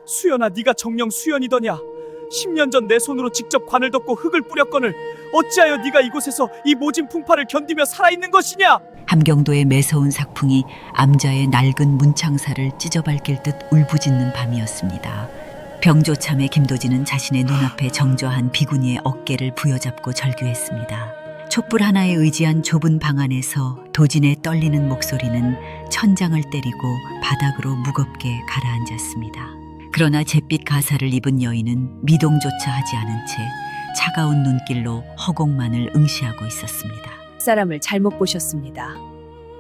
수연아, 네가 정녕 수연이더냐? 10년 전 내 손으로 직접 관을 덮고 흙을 뿌렸거늘 어찌하여 네가 이곳에서 이 모진 풍파를 견디며 살아있는 것이냐? 함경도의 매서운 삭풍이 암자의 낡은 문창사를 찢어밟힐 듯 울부짖는 밤이었습니다. 병조참의 김도진은 자신의 눈앞에 정좌한 비구니의 어깨를 부여잡고 절규했습니다. 촛불 하나에 의지한 좁은 방 안에서 도진의 떨리는 목소리는 천장을 때리고 바닥으로 무겁게 가라앉았습니다. 그러나 잿빛 가사를 입은 여인은 미동조차 하지 않은 채 차가운 눈길로 허공만을 응시하고 있었습니다. 사람을 잘못 보셨습니다.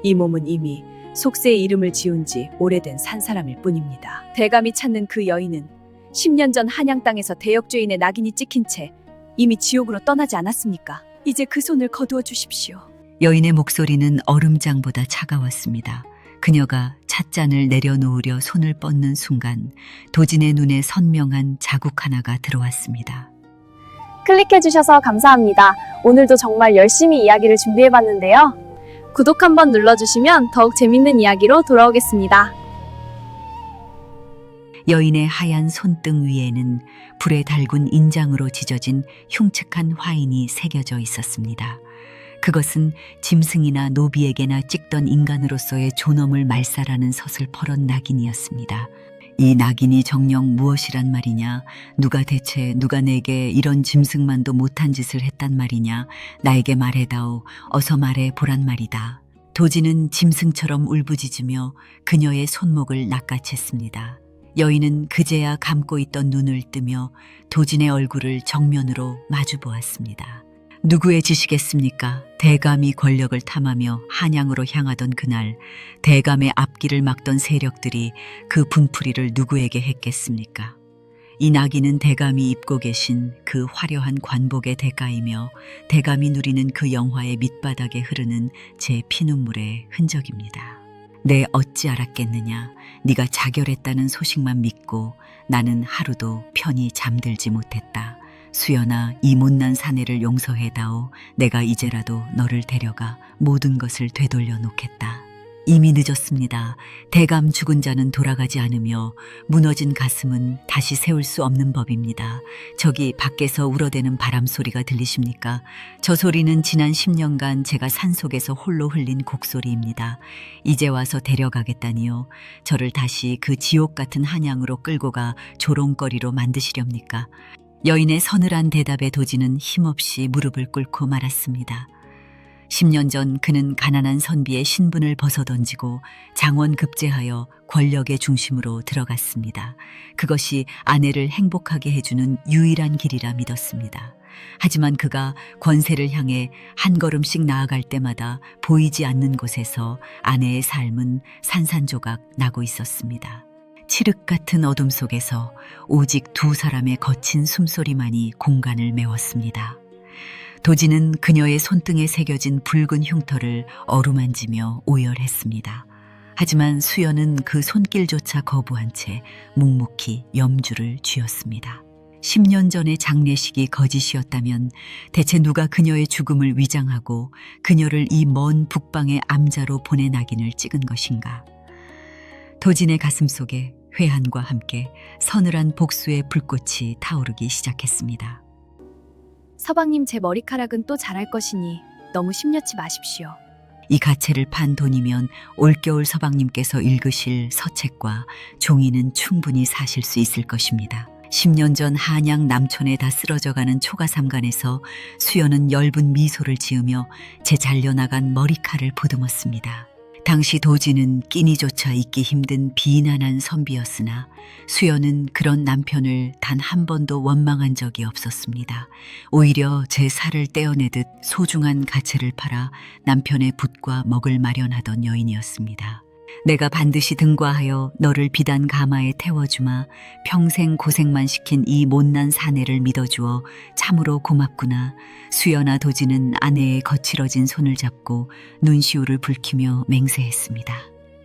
이 몸은 이미 속세의 이름을 지운 지 오래된 산사람일 뿐입니다. 대감이 찾는 그 여인은 10년 전 한양 땅에서 대역죄인의 낙인이 찍힌 채 이미 지옥으로 떠나지 않았습니까? 이제 그 손을 거두어 주십시오. 여인의 목소리는 얼음장보다 차가웠습니다. 그녀가 찻잔을 내려놓으려 손을 뻗는 순간 도진의 눈에 선명한 자국 하나가 들어왔습니다. 클릭해주셔서 감사합니다. 오늘도 정말 열심히 이야기를 준비해봤는데요. 구독 한번 눌러주시면 더욱 재밌는 이야기로 돌아오겠습니다. 여인의 하얀 손등 위에는 불에 달군 인장으로 지져진 흉측한 화인이 새겨져 있었습니다. 그것은 짐승이나 노비에게나 찍던 인간으로서의 존엄을 말살하는 서슬퍼런 낙인이었습니다. 이 낙인이 정녕 무엇이란 말이냐? 누가 내게 이런 짐승만도 못한 짓을 했단 말이냐? 나에게 말해다오. 어서 말해 보란 말이다. 도진은 짐승처럼 울부짖으며 그녀의 손목을 낚아챘습니다. 여인은 그제야 감고 있던 눈을 뜨며 도진의 얼굴을 정면으로 마주 보았습니다. 누구의 짓이겠습니까? 대감이 권력을 탐하며 한양으로 향하던 그날 대감의 앞길을 막던 세력들이 그 분풀이를 누구에게 했겠습니까? 이 낙인은 대감이 입고 계신 그 화려한 관복의 대가이며 대감이 누리는 그 영화의 밑바닥에 흐르는 제 피눈물의 흔적입니다. 내 어찌 알았겠느냐. 네가 자결했다는 소식만 믿고 나는 하루도 편히 잠들지 못했다. 수연아, 이 못난 사내를 용서해다오. 내가 이제라도 너를 데려가 모든 것을 되돌려 놓겠다. 이미 늦었습니다. 대감 죽은 자는 돌아가지 않으며 무너진 가슴은 다시 세울 수 없는 법입니다. 저기 밖에서 울어대는 바람 소리가 들리십니까? 저 소리는 지난 10년간 제가 산속에서 홀로 흘린 곡소리입니다. 이제 와서 데려가겠다니요. 저를 다시 그 지옥 같은 한양으로 끌고 가 조롱거리로 만드시렵니까? 여인의 서늘한 대답에 도진은 힘없이 무릎을 꿇고 말았습니다. 10년 전 그는 가난한 선비의 신분을 벗어던지고 장원급제하여 권력의 중심으로 들어갔습니다. 그것이 아내를 행복하게 해주는 유일한 길이라 믿었습니다. 하지만 그가 권세를 향해 한 걸음씩 나아갈 때마다 보이지 않는 곳에서 아내의 삶은 산산조각 나고 있었습니다. 칠흑 같은 어둠 속에서 오직 두 사람의 거친 숨소리만이 공간을 메웠습니다. 도진은 그녀의 손등에 새겨진 붉은 흉터를 어루만지며 오열했습니다. 하지만 수연은 그 손길조차 거부한 채 묵묵히 염주를 쥐었습니다. 10년 전의 장례식이 거짓이었다면 대체 누가 그녀의 죽음을 위장하고 그녀를 이 먼 북방의 암자로 보내 낙인을 찍은 것인가? 도진의 가슴 속에 회한과 함께 서늘한 복수의 불꽃이 타오르기 시작했습니다. 서방님, 제 머리카락은 또 자랄 것이니 너무 심려치 마십시오. 이 가채를 판 돈이면 올겨울 서방님께서 읽으실 서책과 종이는 충분히 사실 수 있을 것입니다. 10년 전 한양 남촌에 다 쓰러져가는 초가삼간에서 수연은 엷은 미소를 지으며 제 잘려나간 머리칼을 보듬었습니다. 당시 도진은 끼니조차 잊기 힘든 비난한 선비였으나 수연은 그런 남편을 단 한 번도 원망한 적이 없었습니다. 오히려 제 살을 떼어내듯 소중한 가채를 팔아 남편의 붓과 먹을 마련하던 여인이었습니다. 내가 반드시 등과하여 너를 비단 가마에 태워주마. 평생 고생만 시킨 이 못난 사내를 믿어주어 참으로 고맙구나. 수연아. 도진은 아내의 거칠어진 손을 잡고 눈시울을 붉히며 맹세했습니다.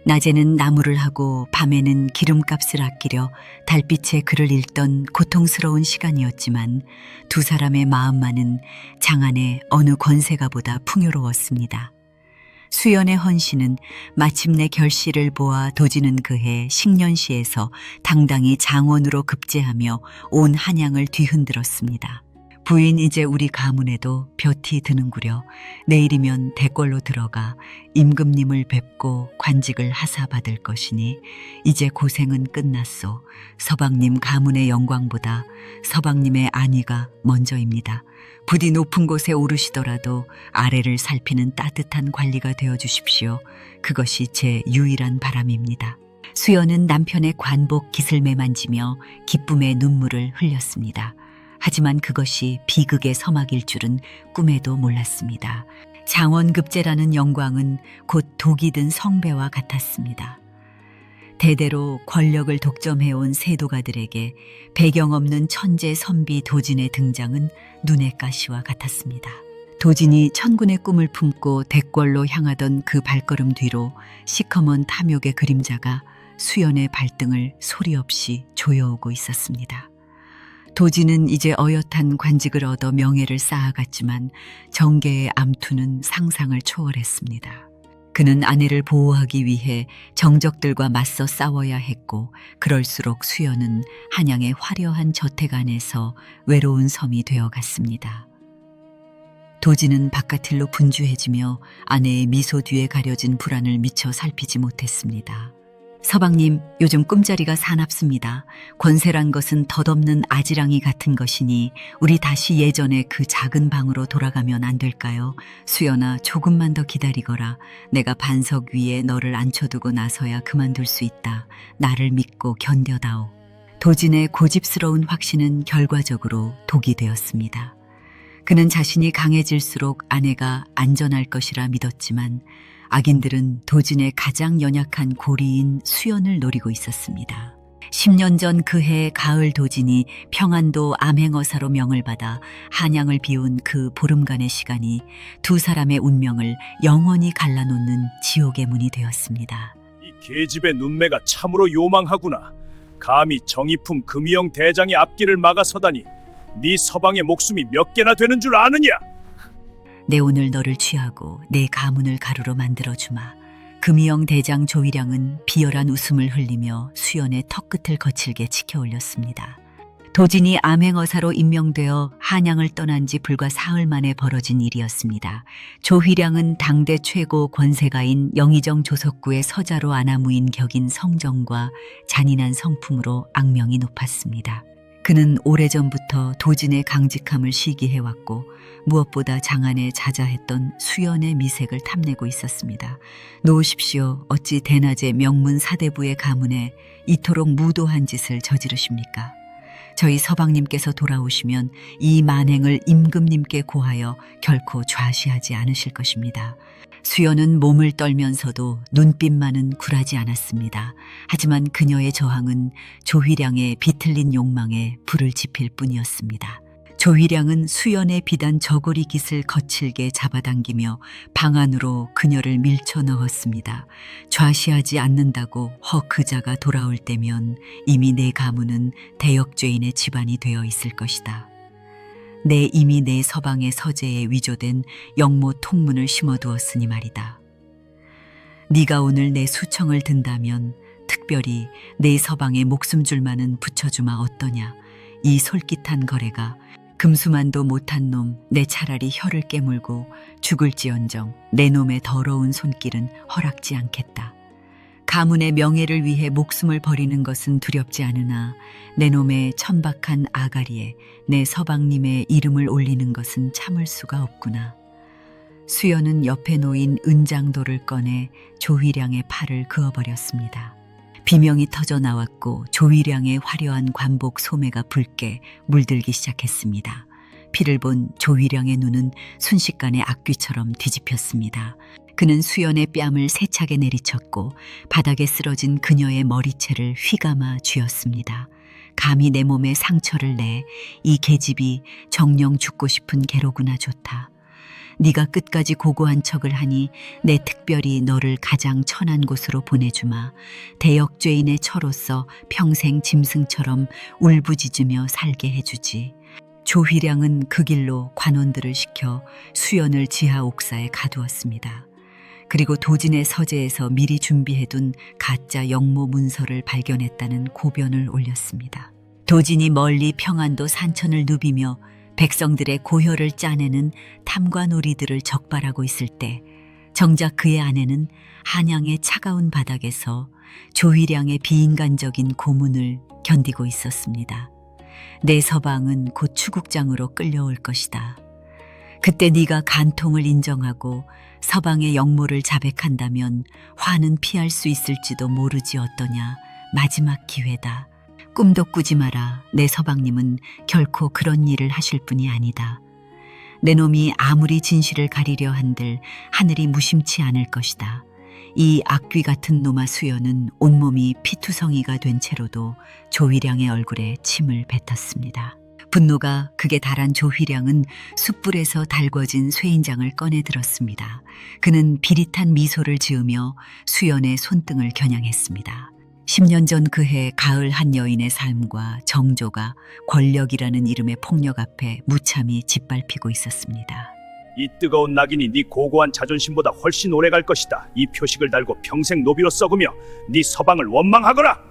낮에는 나무를 하고 밤에는 기름값을 아끼려 달빛에 글을 읽던 고통스러운 시간이었지만 두 사람의 마음만은 장안의 어느 권세가보다 풍요로웠습니다. 수연의 헌신은 마침내 결실을 보아 도지는 그해 식년시에서 당당히 장원으로 급제하며 온 한양을 뒤흔들었습니다. 부인 이제 우리 가문에도 볕이 드는구려. 내일이면 대궐로 들어가 임금님을 뵙고 관직을 하사받을 것이니 이제 고생은 끝났소. 서방님 가문의 영광보다 서방님의 안위가 먼저입니다. 부디 높은 곳에 오르시더라도 아래를 살피는 따뜻한 관리가 되어 주십시오. 그것이 제 유일한 바람입니다. 수연은 남편의 관복 깃을 매만지며 기쁨의 눈물을 흘렸습니다. 하지만 그것이 비극의 서막일 줄은 꿈에도 몰랐습니다. 장원급제라는 영광은 곧 독이 든 성배와 같았습니다. 대대로 권력을 독점해온 세도가들에게 배경 없는 천재 선비 도진의 등장은 눈의 가시와 같았습니다. 도진이 천군의 꿈을 품고 대궐로 향하던 그 발걸음 뒤로 시커먼 탐욕의 그림자가 수연의 발등을 소리 없이 조여오고 있었습니다. 도진은 이제 어엿한 관직을 얻어 명예를 쌓아갔지만 정계의 암투는 상상을 초월했습니다. 그는 아내를 보호하기 위해 정적들과 맞서 싸워야 했고 그럴수록 수연은 한양의 화려한 저택 안에서 외로운 섬이 되어갔습니다. 도진은 바깥일로 분주해지며 아내의 미소 뒤에 가려진 불안을 미처 살피지 못했습니다. 서방님, 요즘 꿈자리가 사납습니다. 권세란 것은 덧없는 아지랑이 같은 것이니 우리 다시 예전에 그 작은 방으로 돌아가면 안 될까요? 수연아, 조금만 더 기다리거라. 내가 반석 위에 너를 앉혀두고 나서야 그만둘 수 있다. 나를 믿고 견뎌다오. 도진의 고집스러운 확신은 결과적으로 독이 되었습니다. 그는 자신이 강해질수록 아내가 안전할 것이라 믿었지만 악인들은 도진의 가장 연약한 고리인 수연을 노리고 있었습니다. 10년 전 그해 가을 도진이 평안도 암행어사로 명을 받아 한양을 비운 그 보름간의 시간이 두 사람의 운명을 영원히 갈라놓는 지옥의 문이 되었습니다. 이 계집의 눈매가 참으로 요망하구나. 감히 정의품 금이영 대장의 앞길을 막아서다니. 네 서방의 목숨이 몇 개나 되는 줄 아느냐? 내 오늘 너를 취하고 내 가문을 가루로 만들어주마. 금이영 대장 조위량은 비열한 웃음을 흘리며 수연의 턱끝을 거칠게 치켜 올렸습니다. 도진이 암행어사로 임명되어 한양을 떠난 지 불과 사흘 만에 벌어진 일이었습니다. 조휘량은 당대 최고 권세가인 영의정 조석구의 서자로 아나무인 격인 성정과 잔인한 성품으로 악명이 높았습니다. 그는 오래전부터 도진의 강직함을 시기해왔고 무엇보다 장안에 자자했던 수연의 미색을 탐내고 있었습니다. 놓으십시오. 어찌 대낮에 명문 사대부의 가문에 이토록 무도한 짓을 저지르십니까? 저희 서방님께서 돌아오시면 이 만행을 임금님께 고하여 결코 좌시하지 않으실 것입니다. 수연은 몸을 떨면서도 눈빛만은 굴하지 않았습니다. 하지만 그녀의 저항은 조휘량의 비틀린 욕망에 불을 지필 뿐이었습니다. 조휘량은 수연의 비단 저고리 깃을 거칠게 잡아당기며 방 안으로 그녀를 밀쳐 넣었습니다. 좌시하지 않는다고 허 그자가 돌아올 때면 이미 내 가문은 대역죄인의 집안이 되어 있을 것이다. 이미 내 서방의 서재에 위조된 영모 통문을 심어두었으니 말이다. 네가 오늘 내 수청을 든다면 특별히 내 서방의 목숨줄만은 붙여주마 어떠냐. 이 솔깃한 거래가 금수만도 못한 놈 내 차라리 혀를 깨물고 죽을지언정 내 놈의 더러운 손길은 허락지 않겠다. 가문의 명예를 위해 목숨을 버리는 것은 두렵지 않으나 내 놈의 천박한 아가리에 내 서방님의 이름을 올리는 것은 참을 수가 없구나. 수연은 옆에 놓인 은장도를 꺼내 조휘량의 팔을 그어버렸습니다. 비명이 터져 나왔고 조휘량의 화려한 관복 소매가 붉게 물들기 시작했습니다. 피를 본 조휘량의 눈은 순식간에 악귀처럼 뒤집혔습니다. 그는 수연의 뺨을 세차게 내리쳤고 바닥에 쓰러진 그녀의 머리채를 휘감아 쥐었습니다. 감히 내 몸에 상처를 내. 이 계집이 정령 죽고 싶은 개로구나 좋다. 네가 끝까지 고고한 척을 하니 내 특별히 너를 가장 천한 곳으로 보내주마. 대역죄인의 처로서 평생 짐승처럼 울부짖으며 살게 해주지. 조휘량은 그 길로 관원들을 시켜 수연을 지하 옥사에 가두었습니다. 그리고 도진의 서재에서 미리 준비해둔 가짜 영모 문서를 발견했다는 고변을 올렸습니다. 도진이 멀리 평안도 산천을 누비며 백성들의 고혈을 짜내는 탐관오리들을 적발하고 있을 때 정작 그의 아내는 한양의 차가운 바닥에서 조휘량의 비인간적인 고문을 견디고 있었습니다. 내 서방은 곧 추국장으로 끌려올 것이다. 그때 네가 간통을 인정하고 서방의 역모를 자백한다면 화는 피할 수 있을지도 모르지 어떠냐. 마지막 기회다. 꿈도 꾸지 마라. 내 서방님은 결코 그런 일을 하실 분이 아니다. 내 놈이 아무리 진실을 가리려 한들 하늘이 무심치 않을 것이다. 이 악귀 같은 놈아 수연은 온몸이 피투성이가 된 채로도 조휘량의 얼굴에 침을 뱉었습니다. 분노가 극에 달한 조휘량은 숯불에서 달궈진 쇠인장을 꺼내 들었습니다. 그는 비릿한 미소를 지으며 수연의 손등을 겨냥했습니다. 10년 전 그해 가을 한 여인의 삶과 정조가 권력이라는 이름의 폭력 앞에 무참히 짓밟히고 있었습니다. 이 뜨거운 낙인이 네 고고한 자존심보다 훨씬 오래 갈 것이다. 이 표식을 달고 평생 노비로 썩으며 네 서방을 원망하거라.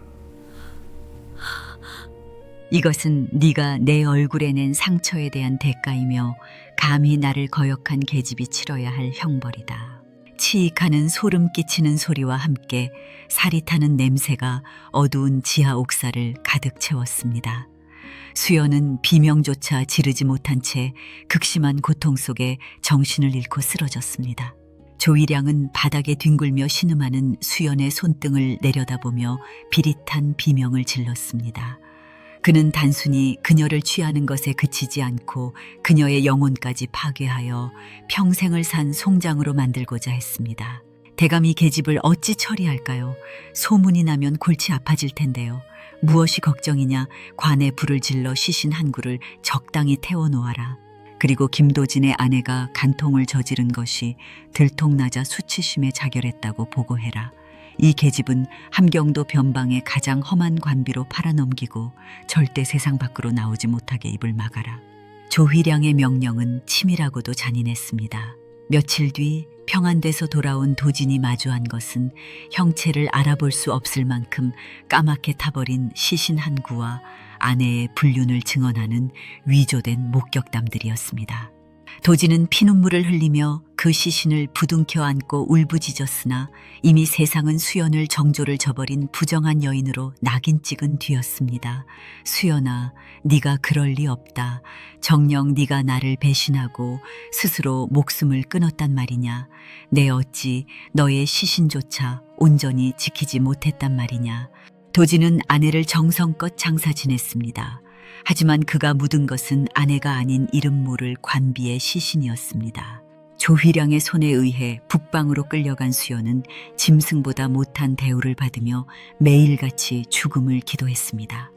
이것은 네가 내 얼굴에 낸 상처에 대한 대가이며 감히 나를 거역한 계집이 치러야 할 형벌이다. 치익하는 소름 끼치는 소리와 함께 살이 타는 냄새가 어두운 지하 옥사를 가득 채웠습니다. 수연은 비명조차 지르지 못한 채 극심한 고통 속에 정신을 잃고 쓰러졌습니다. 조희량은 바닥에 뒹굴며 신음하는 수연의 손등을 내려다보며 비릿한 비명을 질렀습니다. 그는 단순히 그녀를 취하는 것에 그치지 않고 그녀의 영혼까지 파괴하여 평생을 산 송장으로 만들고자 했습니다. 대감이 계집을 어찌 처리할까요? 소문이 나면 골치 아파질 텐데요. 무엇이 걱정이냐? 관에 불을 질러 시신 한 구를 적당히 태워놓아라. 그리고 김도진의 아내가 간통을 저지른 것이 들통나자 수치심에 자결했다고 보고해라. 이 계집은 함경도 변방의 가장 험한 관비로 팔아넘기고 절대 세상 밖으로 나오지 못하게 입을 막아라. 조휘량의 명령은 치밀하고도 잔인했습니다. 며칠 뒤 평안돼서 돌아온 도진이 마주한 것은 형체를 알아볼 수 없을 만큼 까맣게 타버린 시신 한 구와 아내의 불륜을 증언하는 위조된 목격담들이었습니다. 도진은 피눈물을 흘리며 그 시신을 부둥켜 안고 울부짖었으나 이미 세상은 수연을 정조를 저버린 부정한 여인으로 낙인 찍은 뒤였습니다. 수연아, 네가 그럴 리 없다. 정녕 네가 나를 배신하고 스스로 목숨을 끊었단 말이냐. 내 어찌 너의 시신조차 온전히 지키지 못했단 말이냐. 도진은 아내를 정성껏 장사 지냈습니다. 하지만 그가 묻은 것은 아내가 아닌 이름 모를 관비의 시신이었습니다. 조휘량의 손에 의해 북방으로 끌려간 수연은 짐승보다 못한 대우를 받으며 매일같이 죽음을 기도했습니다.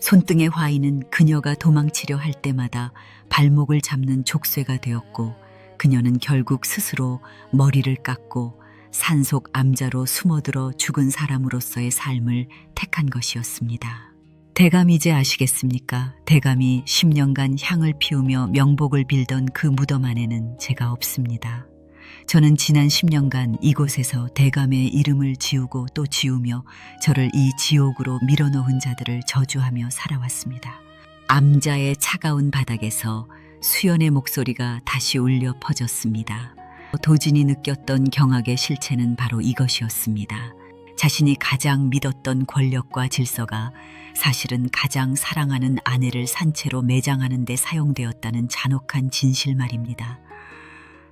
손등의 화인은 그녀가 도망치려 할 때마다 발목을 잡는 족쇄가 되었고 그녀는 결국 스스로 머리를 깎고 산속 암자로 숨어들어 죽은 사람으로서의 삶을 택한 것이었습니다. 대감이 이제 아시겠습니까? 대감이 10년간 향을 피우며 명복을 빌던 그 무덤 안에는 제가 없습니다. 저는 지난 10년간 이곳에서 대감의 이름을 지우고 또 지우며 저를 이 지옥으로 밀어넣은 자들을 저주하며 살아왔습니다. 암자의 차가운 바닥에서 수연의 목소리가 다시 울려 퍼졌습니다. 도진이 느꼈던 경악의 실체는 바로 이것이었습니다. 자신이 가장 믿었던 권력과 질서가 사실은 가장 사랑하는 아내를 산채로 매장하는 데 사용되었다는 잔혹한 진실 말입니다.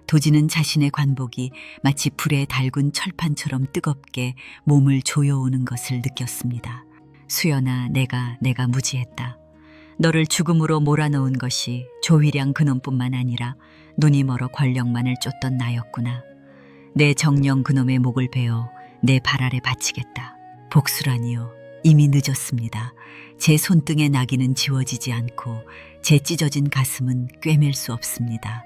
도진은 자신의 관복이 마치 불에 달군 철판처럼 뜨겁게 몸을 조여오는 것을 느꼈습니다. 수연아, 내가 무지했다. 너를 죽음으로 몰아넣은 것이 조휘량 그놈뿐만 아니라 눈이 멀어 권력만을 쫓던 나였구나. 내 정령 그놈의 목을 베어 내 발 아래 바치겠다. 복수라니요. 이미 늦었습니다. 제 손등의 낙인은 지워지지 않고 제 찢어진 가슴은 꿰맬 수 없습니다.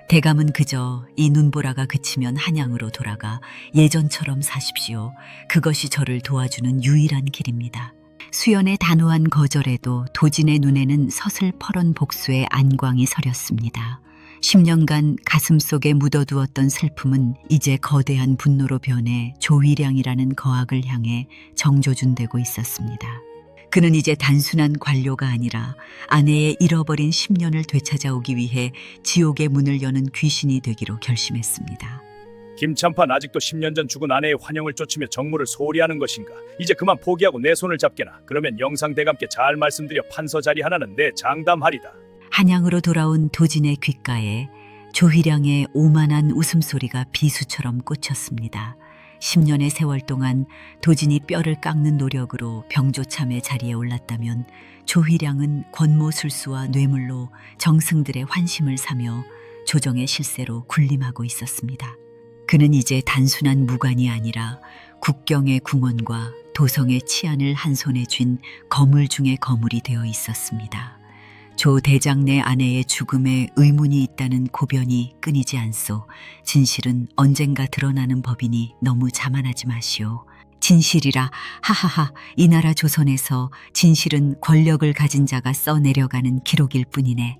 대감은 그저 이 눈보라가 그치면 한양으로 돌아가 예전처럼 사십시오. 그것이 저를 도와주는 유일한 길입니다. 수연의 단호한 거절에도 도진의 눈에는 서슬퍼런 복수의 안광이 서렸습니다. 10년간 가슴속에 묻어두었던 슬픔은 이제 거대한 분노로 변해 조휘량이라는 거악을 향해 정조준되고 있었습니다. 그는 이제 단순한 관료가 아니라 아내의 잃어버린 10년을 되찾아오기 위해 지옥의 문을 여는 귀신이 되기로 결심했습니다. 김참판, 아직도 10년 전 죽은 아내의 환영을 쫓으며 정무를 소홀히 하는 것인가? 이제 그만 포기하고 내 손을 잡게나. 그러면 영상대감께 잘 말씀드려 판서 자리 하나는 내 장담하리다. 한양으로 돌아온 도진의 귓가에 조휘량의 오만한 웃음소리가 비수처럼 꽂혔습니다. 10년의 세월 동안 도진이 뼈를 깎는 노력으로 병조참의 자리에 올랐다면 조휘량은 권모술수와 뇌물로 정승들의 환심을 사며 조정의 실세로 군림하고 있었습니다. 그는 이제 단순한 무관이 아니라 국경의 궁원과 도성의 치안을 한 손에 쥔 거물 중의 거물이 되어 있었습니다. 조 대장내 아내의 죽음에 의문이 있다는 고변이 끊이지 않소. 진실은 언젠가 드러나는 법이니 너무 자만하지 마시오. 진실이라, 하하하. 이 나라 조선에서 진실은 권력을 가진 자가 써내려가는 기록일 뿐이네.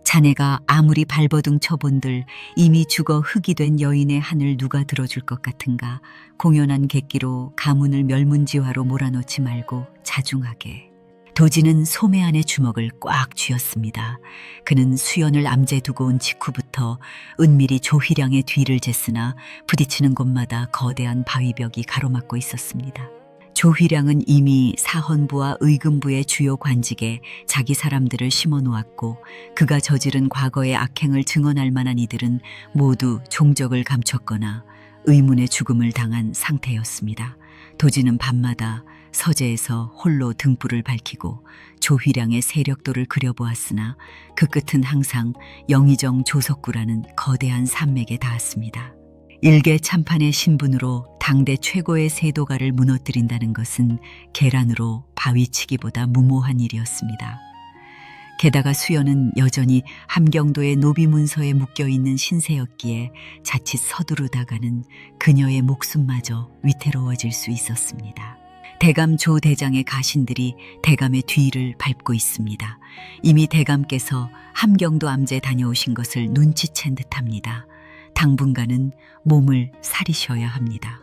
자네가 아무리 발버둥 쳐본들 이미 죽어 흙이 된 여인의 한을 누가 들어줄 것 같은가. 공연한 객기로 가문을 멸문지화로 몰아넣지 말고 자중하게. 도진은 소매 안의 주먹을 꽉 쥐었습니다. 그는 수연을 암제 두고 온 직후부터 은밀히 조휘량의 뒤를 쟀으나 부딪히는 곳마다 거대한 바위벽이 가로막고 있었습니다. 조휘량은 이미 사헌부와 의금부의 주요 관직에 자기 사람들을 심어놓았고 그가 저지른 과거의 악행을 증언할 만한 이들은 모두 종적을 감췄거나 의문의 죽음을 당한 상태였습니다. 도진은 밤마다 서재에서 홀로 등불을 밝히고 조휘량의 세력도를 그려보았으나 그 끝은 항상 영의정 조석구라는 거대한 산맥에 닿았습니다. 일개 참판의 신분으로 당대 최고의 세도가를 무너뜨린다는 것은 계란으로 바위치기보다 무모한 일이었습니다. 게다가 수연은 여전히 함경도의 노비문서에 묶여있는 신세였기에 자칫 서두르다가는 그녀의 목숨마저 위태로워질 수 있었습니다. 대감 조 대장의 가신들이 대감의 뒤를 밟고 있습니다. 이미 대감께서 함경도 암제 다녀오신 것을 눈치챈 듯합니다. 당분간은 몸을 사리셔야 합니다.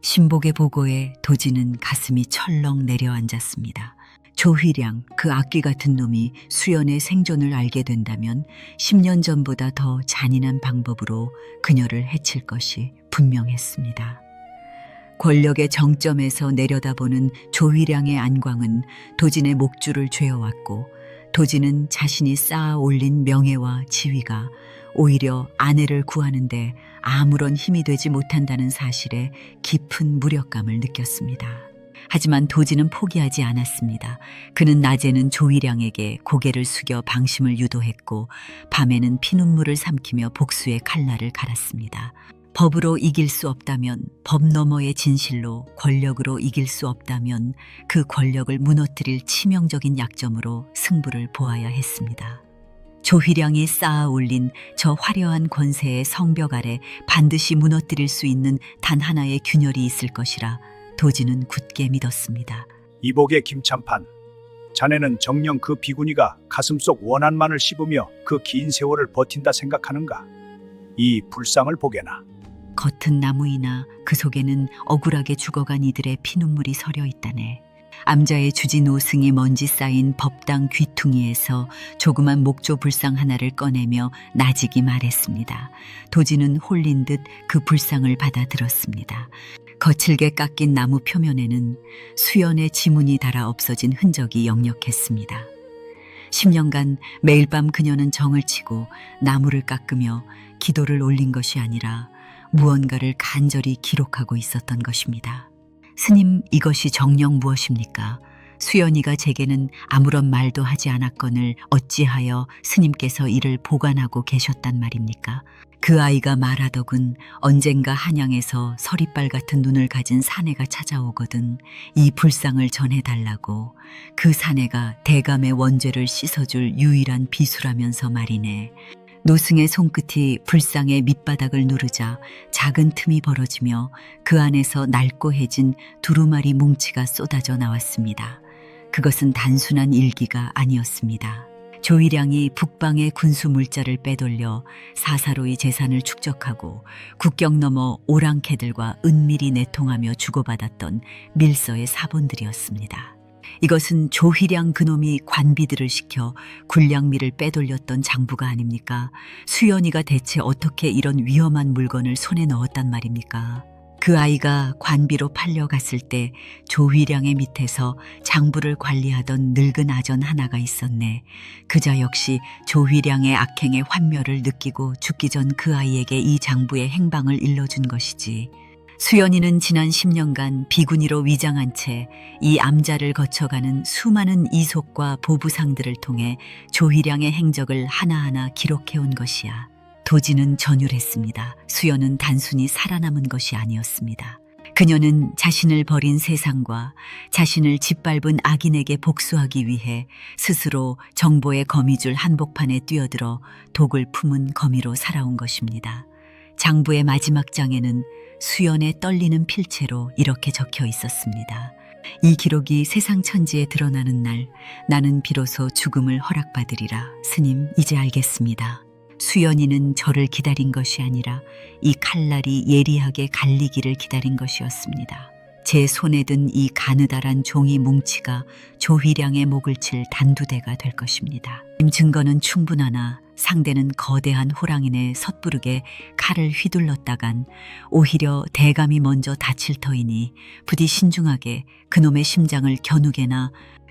신복의 보고에 도진은 가슴이 철렁 내려앉았습니다. 조휘량, 그 악귀 같은 놈이 수연의 생존을 알게 된다면 10년 전보다 더 잔인한 방법으로 그녀를 해칠 것이 분명했습니다. 권력의 정점에서 내려다보는 조휘량의 안광은 도진의 목줄을 죄어왔고 도진은 자신이 쌓아 올린 명예와 지위가 오히려 아내를 구하는데 아무런 힘이 되지 못한다는 사실에 깊은 무력감을 느꼈습니다. 하지만 도진은 포기하지 않았습니다. 그는 낮에는 조휘량에게 고개를 숙여 방심을 유도했고 밤에는 피눈물을 삼키며 복수의 칼날을 갈았습니다. 법으로 이길 수 없다면 법 너머의 진실로, 권력으로 이길 수 없다면 그 권력을 무너뜨릴 치명적인 약점으로 승부를 보아야 했습니다. 조휘량이 쌓아 올린 저 화려한 권세의 성벽 아래 반드시 무너뜨릴 수 있는 단 하나의 균열이 있을 것이라 도진은 굳게 믿었습니다. 이복의 김참판, 자네는 정녕 그 비구니가 가슴속 원한만을 씹으며 그 긴 세월을 버틴다 생각하는가? 이 불상을 보게나. 겉은 나무이나 그 속에는 억울하게 죽어간 이들의 피눈물이 서려 있다네. 암자의 주지 노승이 먼지 쌓인 법당 귀퉁이에서 조그만 목조 불상 하나를 꺼내며 나직이 말했습니다. 도진은 홀린 듯 그 불상을 받아들었습니다. 거칠게 깎인 나무 표면에는 수연의 지문이 닳아 없어진 흔적이 역력했습니다. 10년간 매일 밤 그녀는 정을 치고 나무를 깎으며 기도를 올린 것이 아니라 무언가를 간절히 기록하고 있었던 것입니다. 스님, 이것이 정녕 무엇입니까? 수연이가 제게는 아무런 말도 하지 않았거늘 어찌하여 스님께서 이를 보관하고 계셨단 말입니까? 그 아이가 말하더군. 언젠가 한양에서 서리빨 같은 눈을 가진 사내가 찾아오거든. 이 불상을 전해달라고. 그 사내가 대감의 원죄를 씻어줄 유일한 비수라면서 말이네. 노승의 손끝이 불상의 밑바닥을 누르자 작은 틈이 벌어지며 그 안에서 낡고해진 두루마리 뭉치가 쏟아져 나왔습니다. 그것은 단순한 일기가 아니었습니다. 조휘량이 북방의 군수 물자를 빼돌려 사사로이 재산을 축적하고 국경 너머 오랑캐들과 은밀히 내통하며 주고받았던 밀서의 사본들이었습니다. 이것은 조휘량 그놈이 관비들을 시켜 군량미를 빼돌렸던 장부가 아닙니까? 수연이가 대체 어떻게 이런 위험한 물건을 손에 넣었단 말입니까? 그 아이가 관비로 팔려갔을 때 조휘량의 밑에서 장부를 관리하던 늙은 아전 하나가 있었네. 그자 역시 조휘량의 악행의 환멸을 느끼고 죽기 전 그 아이에게 이 장부의 행방을 일러준 것이지. 수연이는 지난 10년간 비구니로 위장한 채 이 암자를 거쳐가는 수많은 이속과 보부상들을 통해 조휘량의 행적을 하나하나 기록해온 것이야. 도지는 전율했습니다. 수연은 단순히 살아남은 것이 아니었습니다. 그녀는 자신을 버린 세상과 자신을 짓밟은 악인에게 복수하기 위해 스스로 정보의 거미줄 한복판에 뛰어들어 독을 품은 거미로 살아온 것입니다. 장부의 마지막 장에는 수연의 떨리는 필체로 이렇게 적혀 있었습니다. 이 기록이 세상 천지에 드러나는 날 나는 비로소 죽음을 허락받으리라. 스님, 이제 알겠습니다. 수연이는 저를 기다린 것이 아니라 이 칼날이 예리하게 갈리기를 기다린 것이었습니다. 제 손에 든 이 가느다란 종이 뭉치가 조휘량의 목을 칠 단두대가 될 것입니다. 증거는 충분하나 상대는 거대한 호랑이네 섣부르게 칼을 휘둘렀다간 오히려 대감이 먼저 다칠 터이니 부디 신중하게 그놈의 심장을 겨누게나.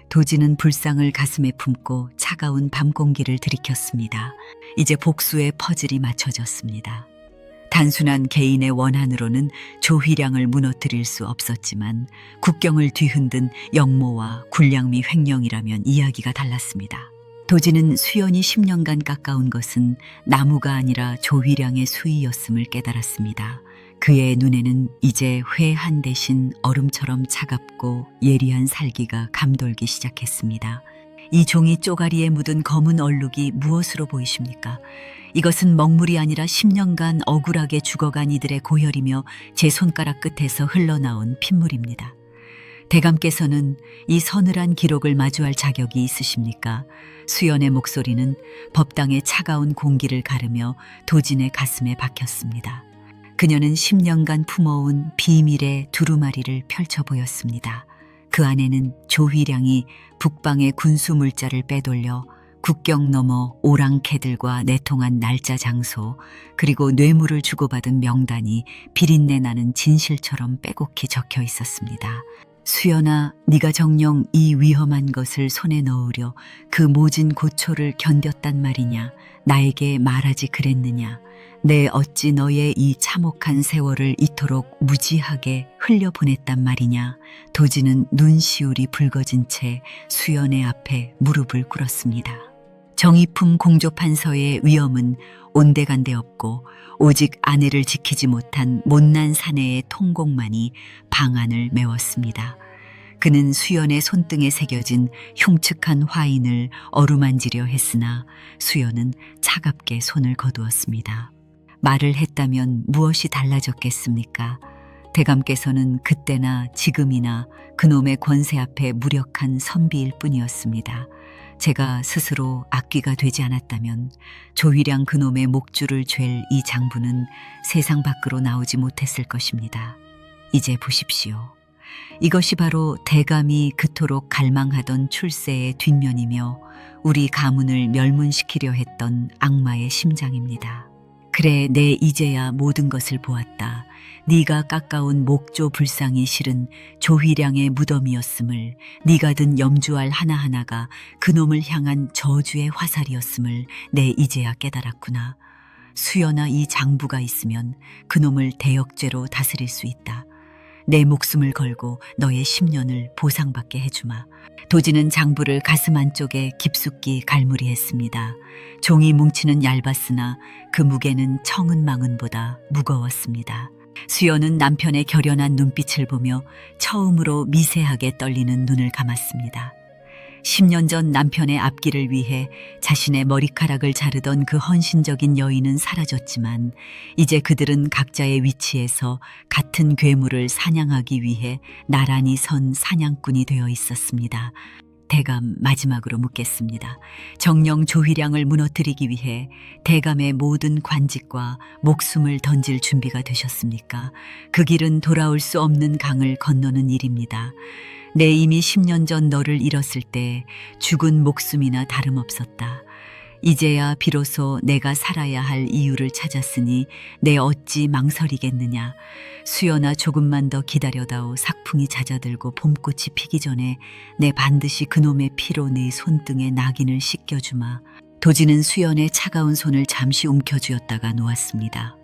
도지는 불상을 가슴에 품고 차가운 밤 공기를 들이켰습니다. 이제 복수의 퍼즐이 맞춰졌습니다. 단순한 개인의 원한으로는 조휘량을 무너뜨릴 수 없었지만 국경을 뒤흔든 영모와 군량미 횡령이라면 이야기가 달랐습니다. 도지는 수연이 10년간 깎아온 것은 나무가 아니라 조휘량의 수위였음을 깨달았습니다. 그의 눈에는 이제 회한 대신 얼음처럼 차갑고 예리한 살기가 감돌기 시작했습니다. 이 종이 쪼가리에 묻은 검은 얼룩이 무엇으로 보이십니까? 이것은 먹물이 아니라 10년간 억울하게 죽어간 이들의 고혈이며 제 손가락 끝에서 흘러나온 핏물입니다. 대감께서는 이 서늘한 기록을 마주할 자격이 있으십니까? 수연의 목소리는 법당의 차가운 공기를 가르며 도진의 가슴에 박혔습니다. 그녀는 10년간 품어온 비밀의 두루마리를 펼쳐 보였습니다. 그 안에는 조휘량이 북방의 군수 물자를 빼돌려 국경 너머 오랑캐들과 내통한 날짜 장소 그리고 뇌물을 주고받은 명단이 비린내 나는 진실처럼 빼곡히 적혀 있었습니다. 수연아, 네가 정녕 이 위험한 것을 손에 넣으려 그 모진 고초를 견뎠단 말이냐? 나에게 말하지 그랬느냐? 내 어찌 너의 이 참혹한 세월을 이토록 무지하게 흘려보냈단 말이냐? 도지는 눈시울이 붉어진 채 수연의 앞에 무릎을 꿇었습니다. 정의품 공조판서의 위엄은 온데간데 없고 오직 아내를 지키지 못한 못난 사내의 통곡만이 방안을 메웠습니다. 그는 수연의 손등에 새겨진 흉측한 화인을 어루만지려 했으나 수연은 차갑게 손을 거두었습니다. 말을 했다면 무엇이 달라졌겠습니까? 대감께서는 그때나 지금이나 그놈의 권세 앞에 무력한 선비일 뿐이었습니다. 제가 스스로 악귀가 되지 않았다면 조휘량 그놈의 목줄을 잴 이 장부는 세상 밖으로 나오지 못했을 것입니다. 이제 보십시오. 이것이 바로 대감이 그토록 갈망하던 출세의 뒷면이며 우리 가문을 멸문시키려 했던 악마의 심장입니다. 그래, 내 이제야 모든 것을 보았다. 네가 깎아온 목조 불상이 실은 조휘량의 무덤이었음을, 네가 든 염주알 하나하나가 그놈을 향한 저주의 화살이었음을 내 이제야 깨달았구나. 수연아, 이 장부가 있으면 그놈을 대역죄로 다스릴 수 있다. 내 목숨을 걸고 너의 10년을 보상받게 해주마. 도지는 장부를 가슴 안쪽에 깊숙이 갈무리했습니다. 종이 뭉치는 얇았으나 그 무게는 청은망은보다 무거웠습니다. 수연은 남편의 결연한 눈빛을 보며 처음으로 미세하게 떨리는 눈을 감았습니다. 10년 전 남편의 앞길을 위해 자신의 머리카락을 자르던 그 헌신적인 여인은 사라졌지만 이제 그들은 각자의 위치에서 같은 괴물을 사냥하기 위해 나란히 선 사냥꾼이 되어 있었습니다. 대감 마지막으로 묻겠습니다. 정령 조휘량을 무너뜨리기 위해 대감의 모든 관직과 목숨을 던질 준비가 되셨습니까? 그 길은 돌아올 수 없는 강을 건너는 일입니다. 내 이미 10년 전 너를 잃었을 때 죽은 목숨이나 다름없었다. 이제야 비로소 내가 살아야 할 이유를 찾았으니 내 어찌 망설이겠느냐. 수연아, 조금만 더 기다려다오. 삭풍이 잦아들고 봄꽃이 피기 전에 내 반드시 그놈의 피로 네 손등에 낙인을 씻겨주마. 도지는 수연의 차가운 손을 잠시 움켜쥐었다가 놓았습니다.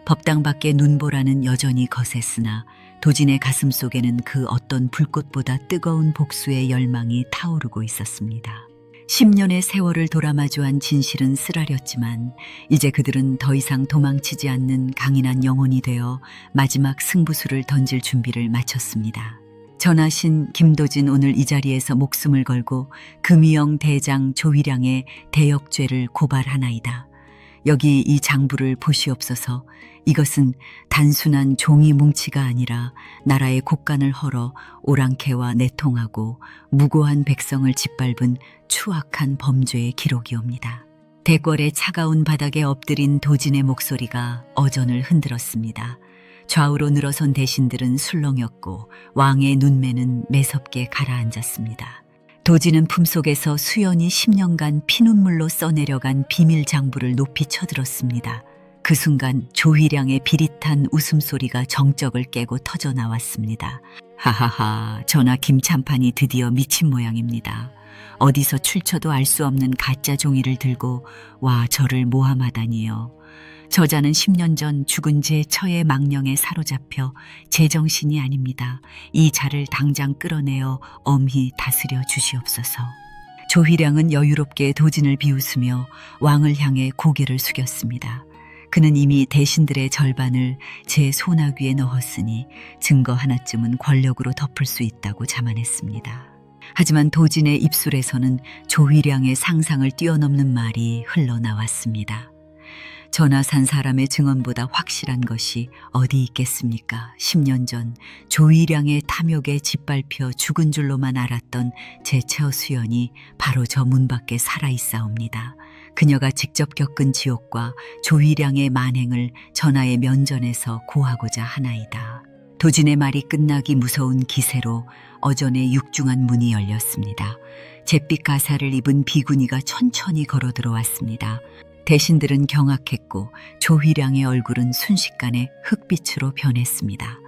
법당 밖에 눈보라는 여전히 거셌으나 도진의 가슴 속에는 그 어떤 불꽃보다 뜨거운 복수의 열망이 타오르고 있었습니다. 10년의 세월을 돌아마주한 진실은 쓰라렸지만 이제 그들은 더 이상 도망치지 않는 강인한 영혼이 되어 마지막 승부수를 던질 준비를 마쳤습니다. 전하신 김도진, 오늘 이 자리에서 목숨을 걸고 금이영 대장 조휘량의 대역죄를 고발하나이다. 여기 이 장부를 보시옵소서. 이것은 단순한 종이 뭉치가 아니라 나라의 곳간을 헐어 오랑캐와 내통하고 무고한 백성을 짓밟은 추악한 범죄의 기록이옵니다. 대궐의 차가운 바닥에 엎드린 도진의 목소리가 어전을 흔들었습니다. 좌우로 늘어선 대신들은 술렁였고 왕의 눈매는 매섭게 가라앉았습니다. 도진은 품속에서 수연이 10년간 피눈물로 써내려간 비밀 장부를 높이 쳐들었습니다. 그 순간 조휘량의 비릿한 웃음소리가 정적을 깨고 터져 나왔습니다. 하하하, 전하 김참판이 드디어 미친 모양입니다. 어디서 출처도 알 수 없는 가짜 종이를 들고 와 저를 모함하다니요. 저자는 10년 전 죽은 제 처의 망령에 사로잡혀 제정신이 아닙니다. 이 자를 당장 끌어내어 엄히 다스려 주시옵소서. 조휘량은 여유롭게 도진을 비웃으며 왕을 향해 고개를 숙였습니다. 그는 이미 대신들의 절반을 제 소나귀에 넣었으니 증거 하나쯤은 권력으로 덮을 수 있다고 자만했습니다. 하지만 도진의 입술에서는 조휘량의 상상을 뛰어넘는 말이 흘러나왔습니다. 전하, 산 사람의 증언보다 확실한 것이 어디 있겠습니까? 10년 전 조휘량의 탐욕에 짓밟혀 죽은 줄로만 알았던 제 처수연이 바로 저 문 밖에 살아있사옵니다. 그녀가 직접 겪은 지옥과 조휘량의 만행을 전하의 면전에서 고하고자 하나이다. 도진의 말이 끝나기 무서운 기세로 어전의 육중한 문이 열렸습니다. 잿빛 가사를 입은 비구니가 천천히 걸어 들어왔습니다. 대신들은 경악했고 조휘량의 얼굴은 순식간에 흑빛으로 변했습니다.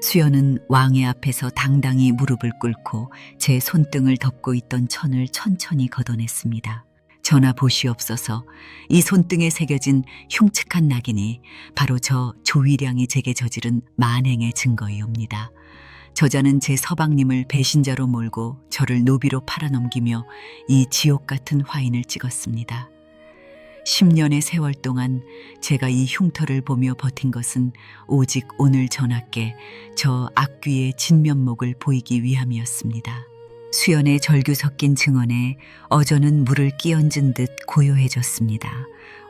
수연은 왕의 앞에서 당당히 무릎을 꿇고 제 손등을 덮고 있던 천을 천천히 걷어냈습니다. 전하, 보시옵소서. 이 손등에 새겨진 흉측한 낙인이 바로 저 조휘량이 제게 저지른 만행의 증거이옵니다. 저자는 제 서방님을 배신자로 몰고 저를 노비로 팔아넘기며 이 지옥 같은 화인을 찍었습니다. 10년의 세월 동안 제가 이 흉터를 보며 버틴 것은 오직 오늘 전하께 저 악귀의 진면목을 보이기 위함이었습니다. 수연의 절규 섞인 증언에 어전은 물을 끼얹은 듯 고요해졌습니다.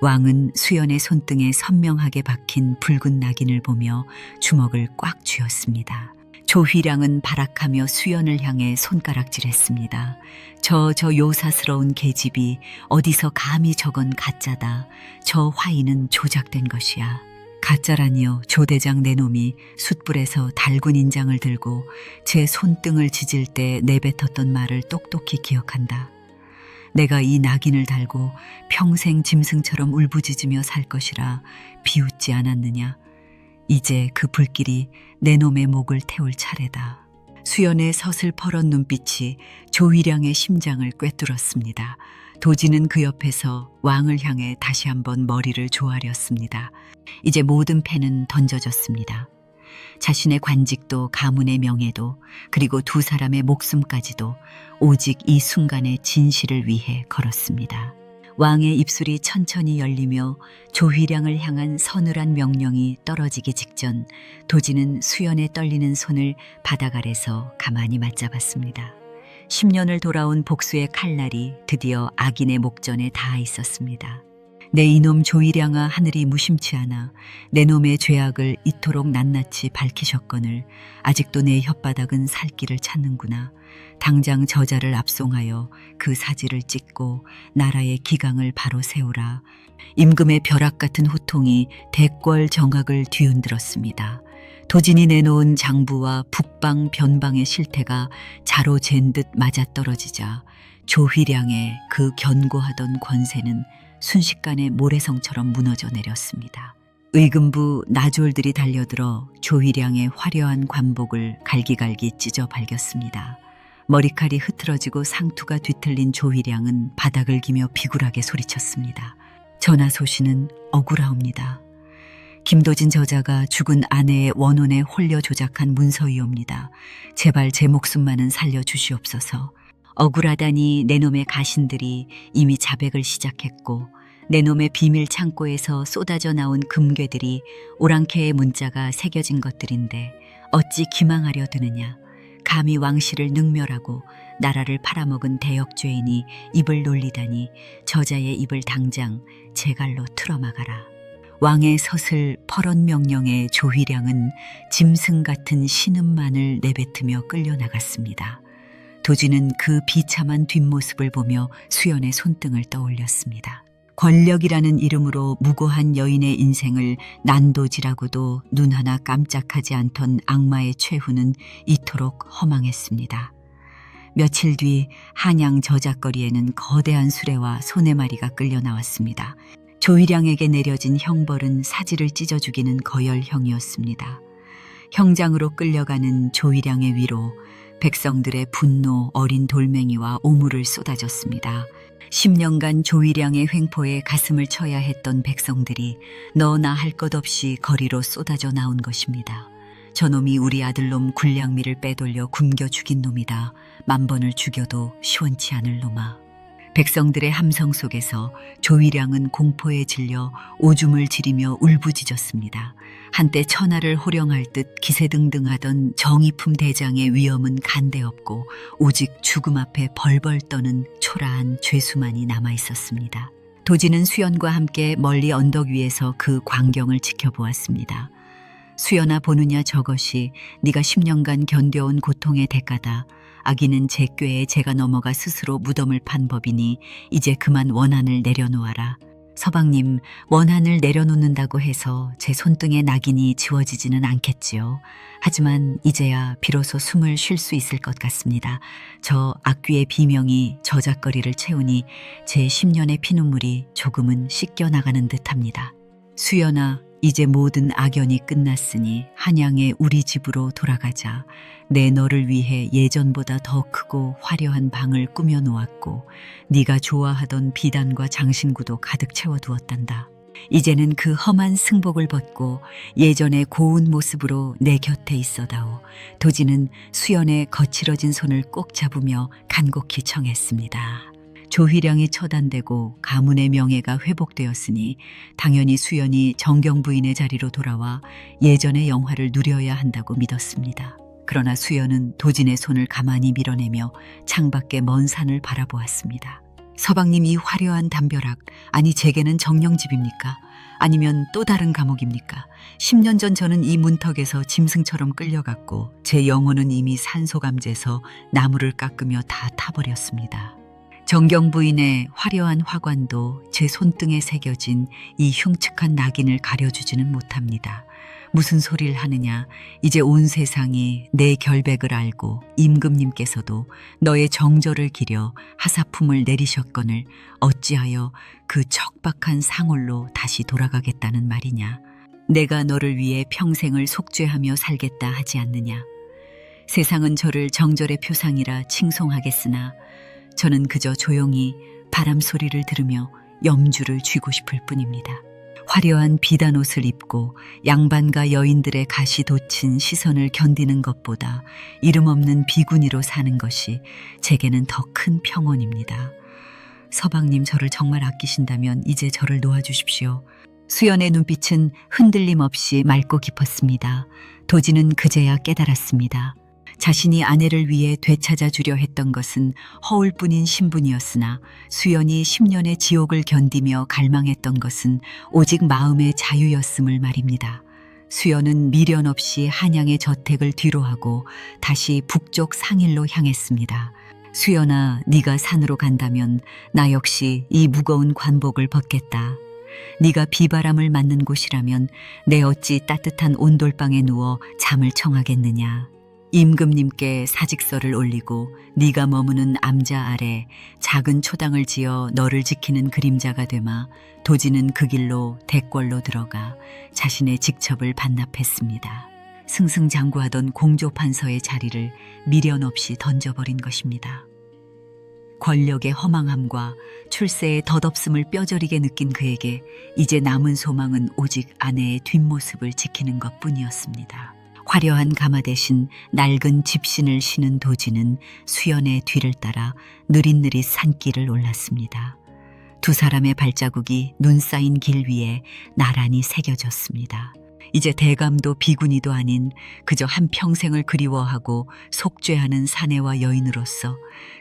왕은 수연의 손등에 선명하게 박힌 붉은 낙인을 보며 주먹을 꽉 쥐었습니다. 조휘량은 발악하며 수연을 향해 손가락질했습니다. 저 요사스러운 계집이 어디서 감히 저건 가짜다. 저 화인은 조작된 것이야. 가짜라니요. 조대장 내놈이 숯불에서 달군 인장을 들고 제 손등을 지질 때 내뱉었던 말을 똑똑히 기억한다. 내가 이 낙인을 달고 평생 짐승처럼 울부짖으며 살 것이라 비웃지 않았느냐. 이제 그 불길이 내 놈의 목을 태울 차례다. 수연의 서슬퍼런 눈빛이 조휘량의 심장을 꿰뚫었습니다. 도진은 그 옆에서 왕을 향해 다시 한번 머리를 조아렸습니다. 이제 모든 패는 던져졌습니다. 자신의 관직도 가문의 명예도 그리고 두 사람의 목숨까지도 오직 이 순간의 진실을 위해 걸었습니다. 왕의 입술이 천천히 열리며 조휘량을 향한 서늘한 명령이 떨어지기 직전 도진은 수연의 떨리는 손을 바닥 아래서 가만히 맞잡았습니다. 10년을 돌아온 복수의 칼날이 드디어 악인의 목전에 닿아 있었습니다. 내 이놈 조일양아, 하늘이 무심치 않아 내 놈의 죄악을 이토록 낱낱이 밝히셨거늘 아직도 내 혓바닥은 살 길을 찾는구나. 당장 저자를 압송하여 그 사지를 찢고 나라의 기강을 바로 세우라. 임금의 벼락 같은 호통이 대궐 정악을 뒤흔들었습니다. 도진이 내놓은 장부와 북방 변방의 실태가 자로 잰 듯 맞아떨어지자 조휘량의 그 견고하던 권세는 순식간에 모래성처럼 무너져 내렸습니다. 의금부 나졸들이 달려들어 조휘량의 화려한 관복을 갈기갈기 찢어 발겼습니다. 머리칼이 흐트러지고 상투가 뒤틀린 조휘량은 바닥을 기며 비굴하게 소리쳤습니다. 전하 소신은 억울하옵니다. 김도진 저자가 죽은 아내의 원혼에 홀려 조작한 문서이옵니다. 제발 제 목숨만은 살려주시옵소서. 억울하다니 내 놈의 가신들이 이미 자백을 시작했고 내 놈의 비밀 창고에서 쏟아져 나온 금괴들이 오랑캐의 문자가 새겨진 것들인데 어찌 기망하려 드느냐. 감히 왕실을 능멸하고 나라를 팔아먹은 대역죄인이 입을 놀리다니 저자의 입을 당장 제갈로 틀어막아라. 왕의 서슬 퍼런 명령에 조휘량은 짐승 같은 신음만을 내뱉으며 끌려나갔습니다. 도진은 그 비참한 뒷모습을 보며 수연의 손등을 떠올렸습니다. 권력이라는 이름으로 무고한 여인의 인생을 난도질하고도 눈 하나 깜짝하지 않던 악마의 최후는 이토록 허망했습니다. 며칠 뒤 한양 저작거리에는 거대한 수레와 소네마리가 끌려 나왔습니다. 조휘량에게 내려진 형벌은 사지를 찢어 죽이는 거열형이었습니다. 형장으로 끌려가는 조휘량의 위로 백성들의 분노, 어린 돌멩이와 오물을 쏟아졌습니다. 10년간 조휘량의 횡포에 가슴을 쳐야 했던 백성들이 너나 할 것 없이 거리로 쏟아져 나온 것입니다. 저놈이 우리 아들놈 굴량미를 빼돌려 굶겨 죽인 놈이다. 만번을 죽여도 시원치 않을 놈아. 백성들의 함성 속에서 조휘량은 공포에 질려 오줌을 지리며 울부짖었습니다. 한때 천하를 호령할 듯 기세등등하던 정의품 대장의 위엄은 간데없고 오직 죽음 앞에 벌벌 떠는 초라한 죄수만이 남아있었습니다. 도진은 수연과 함께 멀리 언덕 위에서 그 광경을 지켜보았습니다. 수연아, 보느냐, 저것이 네가 10년간 견뎌온 고통의 대가다. 아기는 제 꾀에 제가 넘어가 스스로 무덤을 판 법이니 이제 그만 원한을 내려놓아라. 서방님, 원한을 내려놓는다고 해서 제 손등에 낙인이 지워지지는 않겠지요. 하지만 이제야 비로소 숨을 쉴 수 있을 것 같습니다. 저 악귀의 비명이 저작거리를 채우니 제 10년의 피눈물이 조금은 씻겨나가는 듯합니다. 수연아, 이제 모든 악연이 끝났으니 한양의 우리 집으로 돌아가자. 내 너를 위해 예전보다 더 크고 화려한 방을 꾸며 놓았고 네가 좋아하던 비단과 장신구도 가득 채워두었단다. 이제는 그 험한 승복을 벗고 예전의 고운 모습으로 내 곁에 있어다오. 도진은 수연의 거칠어진 손을 꼭 잡으며 간곡히 청했습니다. 조휘량이 처단되고 가문의 명예가 회복되었으니 당연히 수연이 정경 부인의 자리로 돌아와 예전의 영화를 누려야 한다고 믿었습니다. 그러나 수연은 도진의 손을 가만히 밀어내며 창밖의 먼 산을 바라보았습니다. 서방님, 이 화려한 담벼락, 아니 제게는 정령집입니까? 아니면 또 다른 감옥입니까? 10년 전 저는 이 문턱에서 짐승처럼 끌려갔고 제 영혼은 이미 산소감제서 나무를 깎으며 다 타버렸습니다. 정경 부인의 화려한 화관도 제 손등에 새겨진 이 흉측한 낙인을 가려주지는 못합니다. 무슨 소리를 하느냐. 이제 온 세상이 내 결백을 알고 임금님께서도 너의 정절을 기려 하사품을 내리셨거늘 어찌하여 그 척박한 상홀로 다시 돌아가겠다는 말이냐. 내가 너를 위해 평생을 속죄하며 살겠다 하지 않느냐. 세상은 저를 정절의 표상이라 칭송하겠으나 저는 그저 조용히 바람 소리를 들으며 염주를 쥐고 싶을 뿐입니다. 화려한 비단 옷을 입고 양반과 여인들의 가시 돋친 시선을 견디는 것보다 이름 없는 비구니로 사는 것이 제게는 더 큰 평온입니다. 서방님, 저를 정말 아끼신다면 이제 저를 놓아주십시오. 수연의 눈빛은 흔들림 없이 맑고 깊었습니다. 도진은 그제야 깨달았습니다. 자신이 아내를 위해 되찾아 주려 했던 것은 허울뿐인 신분이었으나 수연이 10년의 지옥을 견디며 갈망했던 것은 오직 마음의 자유였음을 말입니다. 수연은 미련 없이 한양의 저택을 뒤로하고 다시 북쪽 상일로 향했습니다. 수연아, 네가 산으로 간다면 나 역시 이 무거운 관복을 벗겠다. 네가 비바람을 맞는 곳이라면 내 어찌 따뜻한 온돌방에 누워 잠을 청하겠느냐. 임금님께 사직서를 올리고 네가 머무는 암자 아래 작은 초당을 지어 너를 지키는 그림자가 되마 도지는 그 길로 대궐로 들어가 자신의 직첩을 반납했습니다. 승승장구하던 공조판서의 자리를 미련 없이 던져버린 것입니다. 권력의 허망함과 출세의 덧없음을 뼈저리게 느낀 그에게 이제 남은 소망은 오직 아내의 뒷모습을 지키는 것뿐이었습니다. 화려한 가마 대신 낡은 집신을 신은 도지는 수연의 뒤를 따라 느릿느릿 산길을 올랐습니다. 두 사람의 발자국이 눈 쌓인 길 위에 나란히 새겨졌습니다. 이제 대감도 비구니도 아닌 그저 한평생을 그리워하고 속죄하는 사내와 여인으로서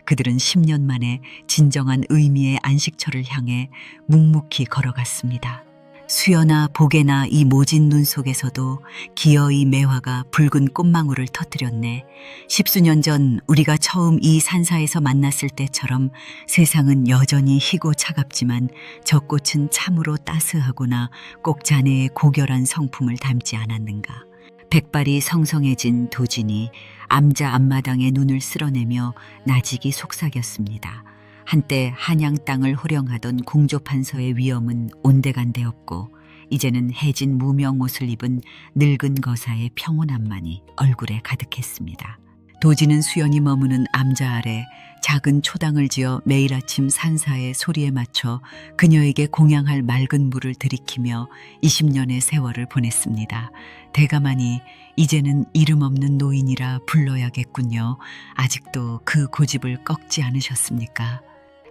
그들은 10년 만에 진정한 의미의 안식처를 향해 묵묵히 걸어갔습니다. 수연아, 보게나 이 모진 눈 속에서도 기어이 매화가 붉은 꽃망울을 터뜨렸네. 10수년 전 우리가 처음 이 산사에서 만났을 때처럼 세상은 여전히 희고 차갑지만 저 꽃은 참으로 따스하구나. 꼭 자네의 고결한 성품을 담지 않았는가. 백발이 성성해진 도진이 암자 앞마당에 눈을 쓸어내며 나직이 속삭였습니다. 한때 한양 땅을 호령하던 공조판서의 위엄은 온데간데 없고 이제는 해진 무명 옷을 입은 늙은 거사의 평온함만이 얼굴에 가득했습니다. 도지는 수연이 머무는 암자 아래 작은 초당을 지어 매일 아침 산사의 소리에 맞춰 그녀에게 공양할 맑은 물을 들이키며 20년의 세월을 보냈습니다. 대가마니 이제는 이름 없는 노인이라 불러야겠군요. 아직도 그 고집을 꺾지 않으셨습니까?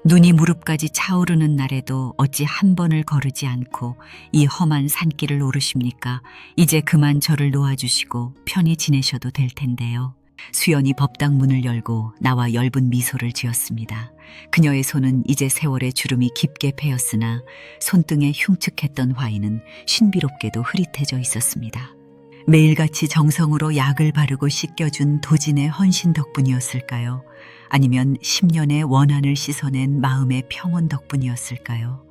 눈이 무릎까지 차오르는 날에도 어찌 한 번을 거르지 않고 이 험한 산길을 오르십니까? 이제 그만 저를 놓아주시고 편히 지내셔도 될 텐데요. 수연이 법당 문을 열고 나와 엷은 미소를 지었습니다. 그녀의 손은 이제 세월의 주름이 깊게 패였으나 손등에 흉측했던 화이는 신비롭게도 흐릿해져 있었습니다. 매일같이 정성으로 약을 바르고 씻겨준 도진의 헌신 덕분이었을까요? 아니면 10년의 원한을 씻어낸 마음의 평온 덕분이었을까요?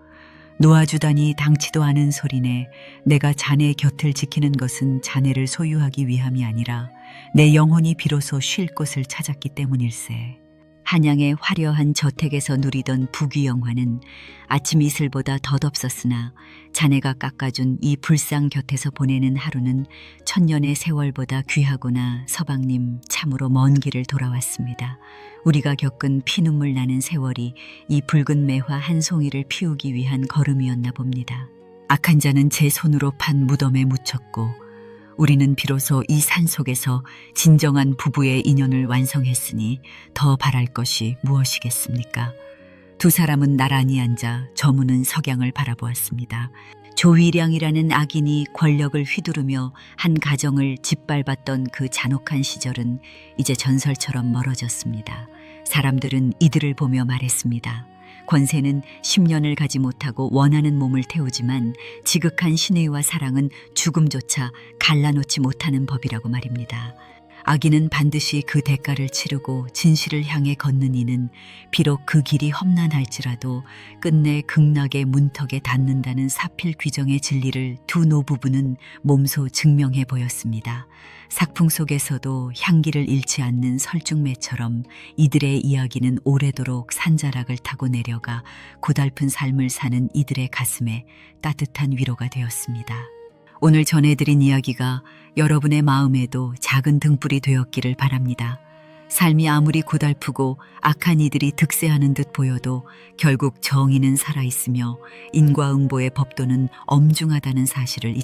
놓아주다니 당치도 않은 소리네. 내가 자네 곁을 지키는 것은 자네를 소유하기 위함이 아니라 내 영혼이 비로소 쉴 곳을 찾았기 때문일세. 한양의 화려한 저택에서 누리던 부귀영화는 아침 이슬보다 덧없었으나 자네가 깎아준 이 불상 곁에서 보내는 하루는 천년의 세월보다 귀하구나. 서방님, 참으로 먼 길을 돌아왔습니다. 우리가 겪은 피눈물 나는 세월이 이 붉은 매화 한 송이를 피우기 위한 걸음이었나 봅니다. 악한 자는 제 손으로 판 무덤에 묻혔고 우리는 비로소 이 산속에서 진정한 부부의 인연을 완성했으니 더 바랄 것이 무엇이겠습니까? 두 사람은 나란히 앉아 저무는 석양을 바라보았습니다. 조휘량이라는 악인이 권력을 휘두르며 한 가정을 짓밟았던 그 잔혹한 시절은 이제 전설처럼 멀어졌습니다. 사람들은 이들을 보며 말했습니다. 권세는 10년을 가지 못하고 원하는 몸을 태우지만 지극한 신의와 사랑은 죽음조차 갈라놓지 못하는 법이라고 말입니다. 악인은 반드시 그 대가를 치르고 진실을 향해 걷는 이는 비록 그 길이 험난할지라도 끝내 극락의 문턱에 닿는다는 사필 규정의 진리를 두 노부부는 몸소 증명해 보였습니다. 삭풍 속에서도 향기를 잃지 않는 설중매처럼 이들의 이야기는 오래도록 산자락을 타고 내려가 고달픈 삶을 사는 이들의 가슴에 따뜻한 위로가 되었습니다. 오늘 전해드린 이야기가 여러분의 마음에도 작은 등불이 되었기를 바랍니다. 삶이 아무리 고달프고 악한 이들이 득세하는 듯 보여도 결국 정의는 살아있으며 인과응보의 법도는 엄중하다는 사실을